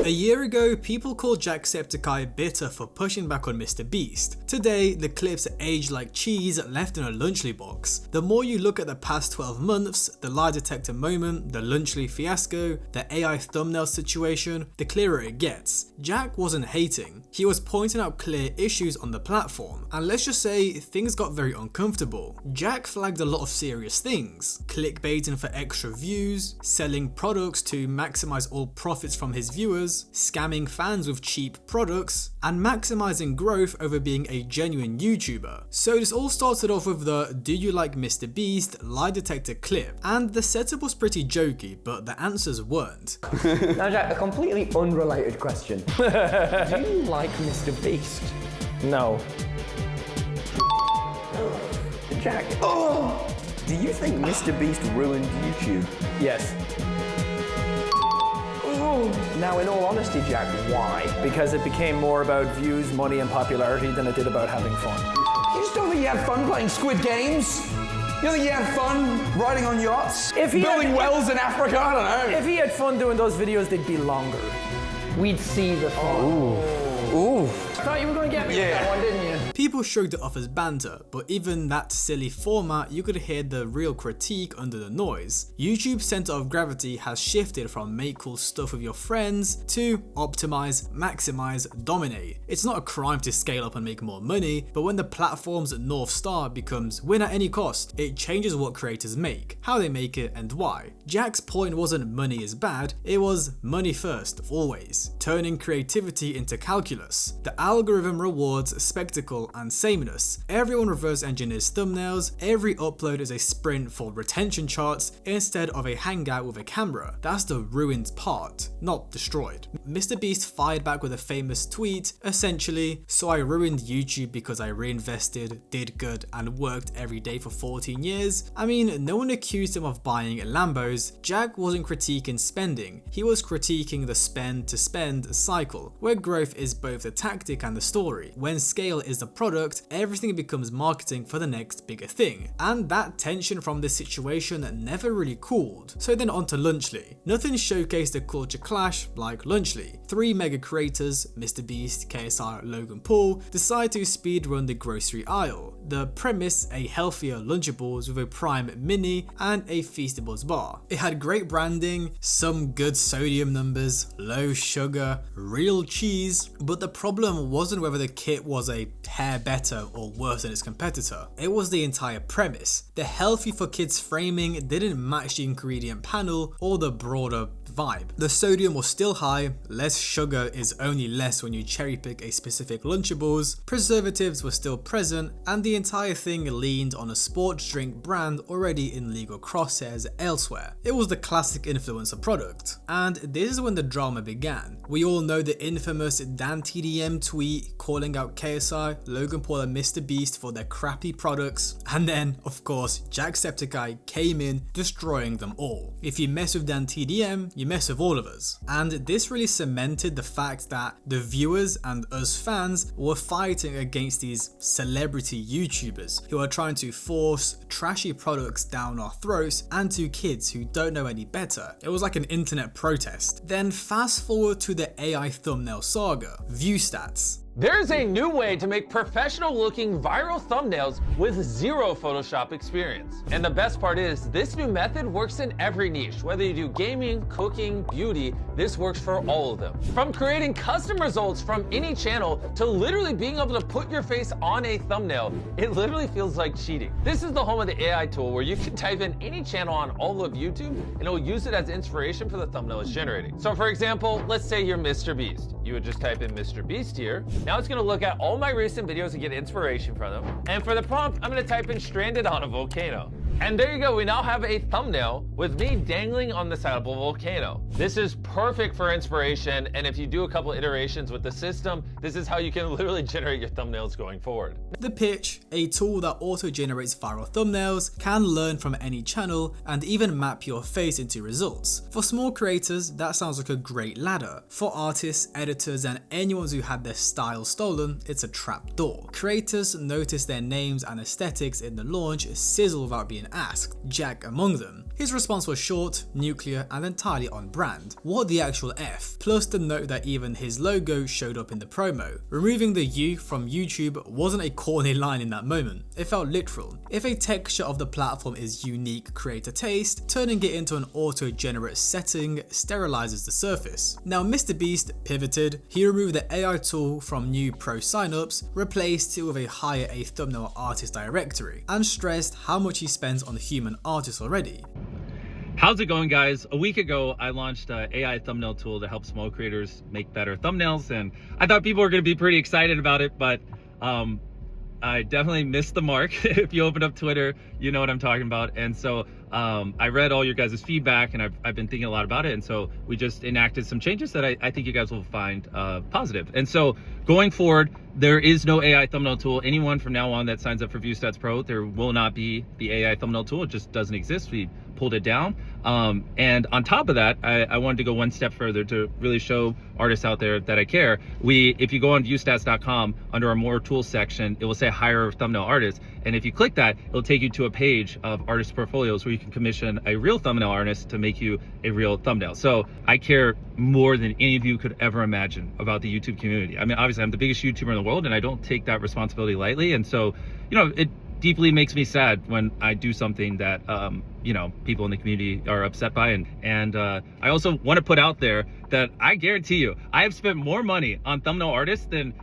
A year ago, people called Jacksepticeye bitter for pushing back on MrBeast. Today, the clips age like cheese left in a Lunchly box. The more you look at the past 12 months, the lie detector moment, the Lunchly fiasco, the AI thumbnail situation, the clearer it gets. Jack wasn't hating, he was pointing out clear issues on the platform, and let's just say things got very uncomfortable. Jack flagged a lot of serious things: clickbaiting for extra views, selling products to maximize all profits from his viewers, scamming fans with cheap products, and maximizing growth over being a genuine YouTuber. So this all started off with the "Do you like MrBeast?" lie detector clip, and the setup was pretty jokey, but the answers weren't. Now Jack, a completely unrelated question. Do you like MrBeast? No. Jack, do you think MrBeast ruined YouTube? Yes. Now in all honesty, Jack, why? Because it became more about views, money, and popularity than it did about having fun. You just don't think you had fun playing Squid Games? You don't think you had fun riding on yachts? Building wells in Africa? I don't know. If he had fun doing those videos, they'd be longer. We'd see the fun. Ooh. I thought you were going to get me with that one, didn't you? People shrugged it off as banter, but even that silly format, you could hear the real critique under the noise. YouTube's center of gravity has shifted from make cool stuff with your friends to optimize, maximize, dominate. It's not a crime to scale up and make more money, but when the platform's North Star becomes win at any cost, it changes what creators make, how they make it, and why. Jack's point wasn't money is bad, it was money first, always, turning creativity into calculus. The algorithm rewards spectacle and sameness. Everyone reverse engineers thumbnails, every upload is a sprint for retention charts instead of a hangout with a camera. That's the ruined part, not destroyed. MrBeast fired back with a famous tweet, essentially, "So I ruined YouTube because I reinvested, did good, and worked every day for 14 years. I mean, no one accused him of buying Lambos. Jack wasn't critiquing spending, he was critiquing the spend to spend cycle, where growth is both the tactic and the story. When scale is the product, everything becomes marketing for the next bigger thing. And that tension from this situation never really cooled. So then on to Lunchly. Nothing showcased a culture clash like Lunchly. 3 mega creators, MrBeast, KSI, Logan Paul, decide to speedrun the grocery aisle. The premise, a healthier Lunchables with a prime mini and a Feastables bar. It had great branding, some good sodium numbers, low sugar, real cheese, but the problem wasn't whether the kit was a hair better or worse than its competitor. It was the entire premise. The healthy for kids framing didn't match the ingredient panel or the broader vibe. The sodium was still high, less sugar is only less when you cherry pick a specific Lunchables, preservatives were still present, and the entire thing leaned on a sports drink brand already in legal crosshairs elsewhere. It was the classic influencer product. And this is when the drama began. We all know the infamous Dan TDM tweet calling out KSI, Logan Paul and MrBeast for their crappy products, and then, of course, Jacksepticeye came in destroying them all. If you mess with Dan TDM, you mess with all of us. And this really cemented the fact that the viewers and us fans were fighting against these celebrity YouTubers who are trying to force trashy products down our throats and to kids who don't know any better. It was like an internet protest. Then fast forward to the AI thumbnail saga. View stats. There's a new way to make professional looking viral thumbnails with zero Photoshop experience. And the best part is, this new method works in every niche. Whether you do gaming, cooking, beauty, this works for all of them. From creating custom results from any channel to literally being able to put your face on a thumbnail, it literally feels like cheating. This is the home of the AI tool where you can type in any channel on all of YouTube and it will use it as inspiration for the thumbnail it's generating. So for example, let's say you're MrBeast. You would just type in MrBeast here. Now it's gonna look at all my recent videos and get inspiration from them. And for the prompt, I'm gonna type in stranded on a volcano. And there you go, we now have a thumbnail with me dangling on the side of a volcano. This is perfect for inspiration, and if you do a couple iterations with the system, this is how you can literally generate your thumbnails going forward. The Pitch, a tool that auto-generates viral thumbnails, can learn from any channel and even map your face into results. For small creators, that sounds like a great ladder. For artists, editors, and anyone who had their style stolen, it's a trapdoor. Creators notice their names and aesthetics in the launch sizzle without being asked, Jack among them. His response was short, nuclear, and entirely on brand. What the actual F? Plus the note that even his logo showed up in the promo. Removing the U from YouTube wasn't a corny line in that moment, it felt literal. If a texture of the platform is unique creator taste, turning it into an auto-generate setting sterilizes the surface. Now MrBeast pivoted, he removed the AI tool from new pro signups, replaced it with a hire a thumbnail artist directory, and stressed how much he spends on human artists already. How's it going, guys? A week ago, I launched an AI thumbnail tool to help small creators make better thumbnails, and I thought people were going to be pretty excited about it, but I definitely missed the mark. If you open up Twitter, you know what I'm talking about. And so I read all your guys' feedback, and I've been thinking a lot about it, and so we just enacted some changes that I think you guys will find positive. And so going forward, there is no AI thumbnail tool. Anyone from now on that signs up for ViewStats Pro, there will not be the AI thumbnail tool. It just doesn't exist. We pulled it down. And on top of that, I wanted to go one step further to really show artists out there that I care. If you go on viewstats.com, under our more tools section, it will say hire thumbnail artists. And if you click that, it'll take you to a page of artist portfolios where you can commission a real thumbnail artist to make you a real thumbnail. So I care more than any of you could ever imagine about the YouTube community. I mean, obviously I'm the biggest YouTuber in the world, and I don't take that responsibility lightly. And so, you know, it deeply makes me sad when I do something that, you know, people in the community are upset by. And I also want to put out there that I guarantee you, I have spent more money on thumbnail artists than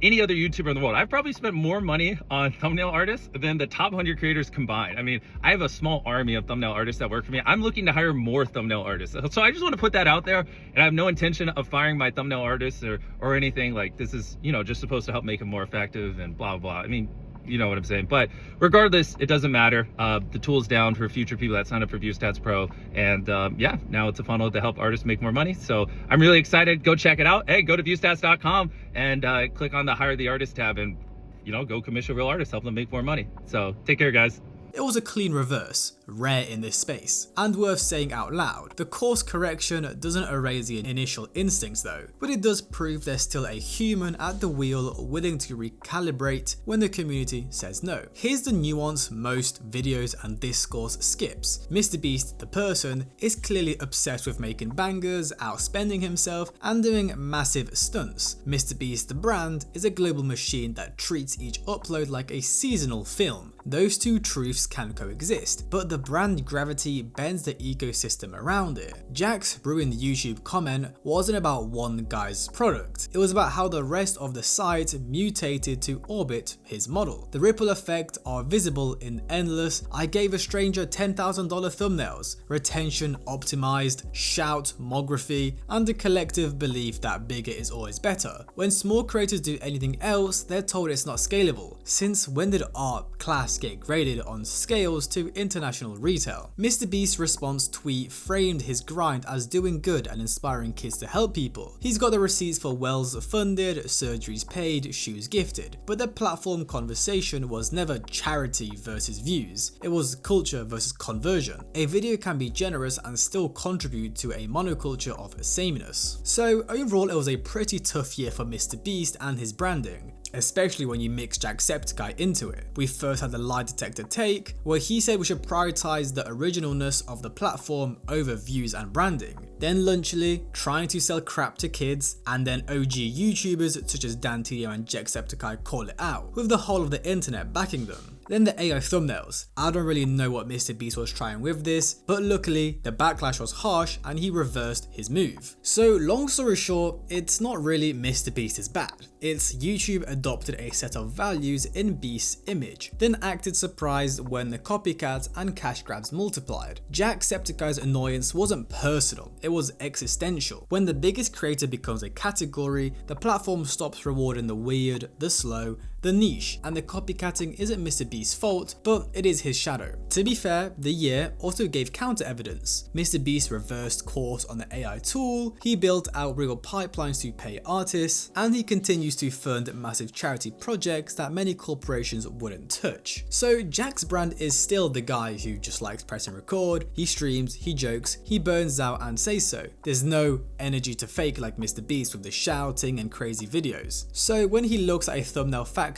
any other YouTuber in the world. I've probably spent more money on thumbnail artists than the top 100 creators combined. I mean, I have a small army of thumbnail artists that work for me. I'm looking to hire more thumbnail artists. So I just want to put that out there, and I have no intention of firing my thumbnail artists or anything. Like, this is, you know, just supposed to help make them more effective and blah, blah. I mean, you know what I'm saying. But regardless, it doesn't matter. The tool's down for future people that sign up for ViewStats Pro. And yeah, now it's a funnel to help artists make more money. So I'm really excited. Go check it out. Hey, go to viewstats.com and click on the Hire the Artist tab, and, you know, go commission real artists, help them make more money. So take care, guys. It was a clean reverse, rare in this space, and worth saying out loud. The course correction doesn't erase the initial instincts though, but it does prove there's still a human at the wheel willing to recalibrate when the community says no. Here's the nuance most videos and discourse skips. MrBeast, the person, is clearly obsessed with making bangers, outspending himself, and doing massive stunts. MrBeast, the brand, is a global machine that treats each upload like a seasonal film. Those two truths can coexist, but the brand gravity bends the ecosystem around it. Jack's ruined YouTube comment wasn't about one guy's product, it was about how the rest of the site mutated to orbit his model. The ripple effects are visible in endless "I gave a stranger $10,000 thumbnails," retention optimized, shout-mography, and the collective belief that bigger is always better. When small creators do anything else, they're told it's not scalable. Since when did art class get graded on scales to international retail? MrBeast's response tweet framed his grind as doing good and inspiring kids to help people. He's got the receipts for wells funded, surgeries paid, shoes gifted, but the platform conversation was never charity versus views, it was culture versus conversion. A video can be generous and still contribute to a monoculture of sameness. So overall, it was a pretty tough year for MrBeast and his branding, especially when you mix Jacksepticeye into it. We first had the lie detector take, where he said we should prioritize the originalness of the platform over views and branding. Then Lunchly, trying to sell crap to kids, and then OG YouTubers such as Dantillo and Jacksepticeye call it out, with the whole of the internet backing them. Then the AI thumbnails. I don't really know what MrBeast was trying with this, but luckily the backlash was harsh and he reversed his move. So long story short, it's not really MrBeast is bad. It's YouTube adopted a set of values in Beast's image, then acted surprised when the copycats and cash grabs multiplied. Jacksepticeye's annoyance wasn't personal, it was existential. When the biggest creator becomes a category, the platform stops rewarding the weird, the slow, the niche, and the copycatting isn't MrBeast's fault, but it is his shadow. To be fair, the year also gave counter evidence. MrBeast reversed course on the AI tool, he built out real pipelines to pay artists, and he continues to fund massive charity projects that many corporations wouldn't touch. So Jack's brand is still the guy who just likes pressing record, he streams, he jokes, he burns out and says so. There's no energy to fake like MrBeast with the shouting and crazy videos. So when he looks at a thumbnail factory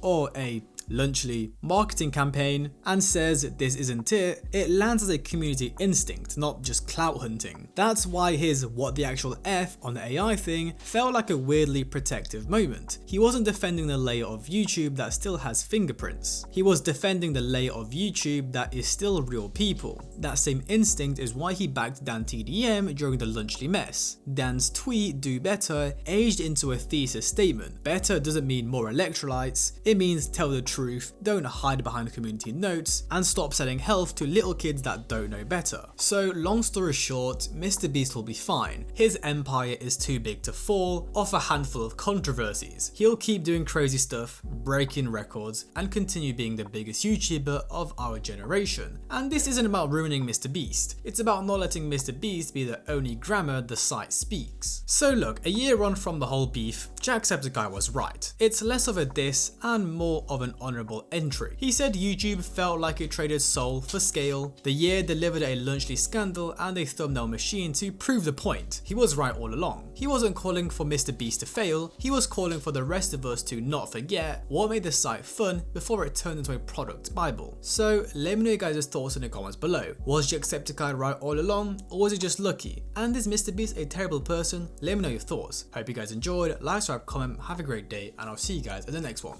or a Lunchly marketing campaign and says this isn't it, it lands as a community instinct, not just clout hunting. That's why his what the actual F on the AI thing felt like a weirdly protective moment. He wasn't defending the layer of YouTube that still has fingerprints. He was defending the layer of YouTube that is still real people. That same instinct is why he backed Dan TDM during the Lunchly mess. Dan's tweet, "Do better," aged into a thesis statement. Better doesn't mean more electrolytes, it means tell the truth, don't hide behind community notes, and stop selling health to little kids that don't know better. So long story short, MrBeast will be fine. His empire is too big to fall off a handful of controversies. He'll keep doing crazy stuff, breaking records, and continue being the biggest YouTuber of our generation. And this isn't about ruining MrBeast, it's about not letting MrBeast be the only grammar the site speaks. So look, a year on from the whole beef, Jacksepticeye was right. It's less of a diss and more of an honourable entry. He said YouTube felt like it traded soul for scale. The year delivered a Lunchly scandal and a thumbnail machine to prove the point. He was right all along. He wasn't calling for MrBeast to fail, he was calling for the rest of us to not forget what made the site fun before it turned into a product bible. So let me know your guys' thoughts in the comments below. Was Jacksepticeye right all along, or was he just lucky? And is MrBeast a terrible person? Let me know your thoughts. Hope you guys enjoyed. Like, subscribe, comment, have a great day, and I'll see you guys in the next one.